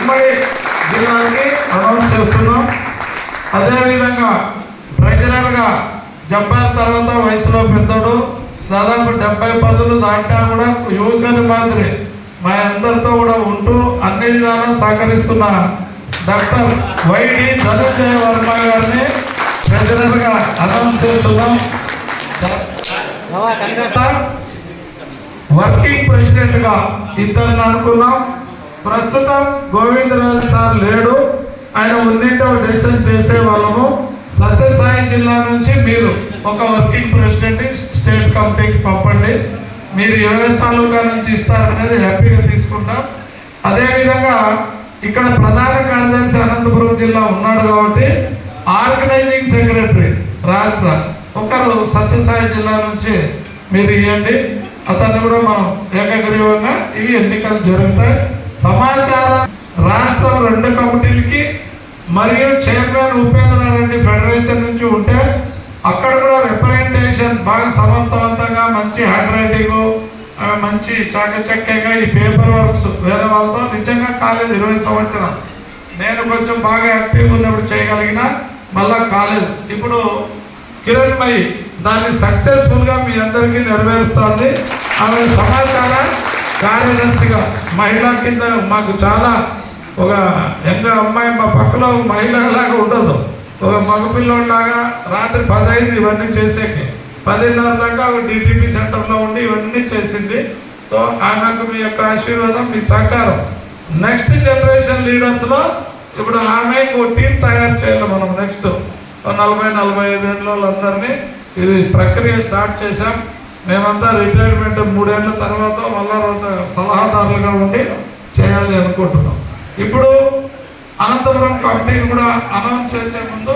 ఉమ్మడి జిల్లాకి అనౌన్స్ చేస్తున్నాం. అదేవిధంగా ట్రెజరర్గా జబ్బార్ తర్వాత వయసులో పెద్దడు, దాదాపు 70 పదులు దాటా కూడా యువకుని మాదిరి మా అందరితో కూడా ఉంటూ అన్ని విధాలా సహకరిస్తున్న డాక్టర్ వైడి ధనంజయ వర్మ గారిని ట్రెజరర్గా అనౌన్స్ చేస్తున్నాం. వర్కింగ్ ప్రెసిడెంట్ గా ఇద్దరిని అనుకున్నాం. ప్రస్తుతం గోవిందరాజు సార్ లేడు, ఆయన ఉన్నింటో డెసిషన్ చేసే వాళ్ళము. సత్యసాయి జిల్లా నుంచి మీరు ఒక వర్కింగ్ ప్రెసిడెంట్ స్టేట్ కమిటీకి పంపండి. మీరు ఏ తాలూకా నుంచి ఇస్తారనేది హ్యాపీగా తీసుకుంటాం. అదేవిధంగా ఇక్కడ ప్రధాన కార్యదర్శి అనంతపురం జిల్లా ఉన్నాడు కాబట్టి ఆర్గనైజింగ్ సెక్రటరీ రాష్ట్ర ఒకరు సత్యసాయి జిల్లా నుంచి మీరు ఇవ్వండి. అతన్ని కూడా మనం ఏకగ్రీవంగా ఇవి ఎన్నికలు జరుగుతాయి. సమాచార రాష్ట్రం 2 కమిటీలకి మరియు చైర్మన్ ఉపేంద్రారెడ్డి ఫెడరేషన్ నుంచి ఉంటే అక్కడ కూడా రిప్రజెంటేషన్ బాగా సమర్థవంతంగా మంచి హ్యాండ్ రైటింగ్ మంచి చాకచక్యంగా ఈ పేపర్ వర్క్స్ వేరే వాళ్ళతో నిజంగా కాలేదు. 20 సంవత్సరాలు నేను కొంచెం బాగా యాక్టివ్గా ఉన్నప్పుడు చేయగలిగిన మళ్ళా కాలేదు. ఇప్పుడు కిరణ్ మయి దాన్ని సక్సెస్ఫుల్గా మీ అందరికీ నెరవేరుస్తుంది. ఆమె సమాచార కార్యదర్శిగా మహిళా కింద మాకు చాలా ఒక యంగ్ అమ్మాయి మా పక్కలో మహిళలాగా ఉండదు, ఒక మగపిల్లోలాగా రాత్రి 10 అయింది ఇవన్నీ చేసేకి. 10:30 దాకా ఒక డిటిపి సెంటర్లో ఉండి ఇవన్నీ చేసింది. సో ఆమెకు మీ యొక్క ఆశీర్వాదం, మీ సహకారం. నెక్స్ట్ జనరేషన్ లీడర్స్లో ఇప్పుడు ఆమె ఒక టీం తయారు చేయాలి మనం. నెక్స్ట్ 40-45 ఏళ్ళ వాళ్ళందరినీ ఇది ప్రక్రియ స్టార్ట్ చేశాం. మేమంతా రిటైర్మెంట్ 3 ఏళ్ళ తర్వాత మళ్ళా సలహాదారులుగా ఉండి చేయాలి అనుకుంటున్నాం. ఇప్పుడు అనంతపురం కమిటీని కూడా అనౌన్స్ చేసే ముందు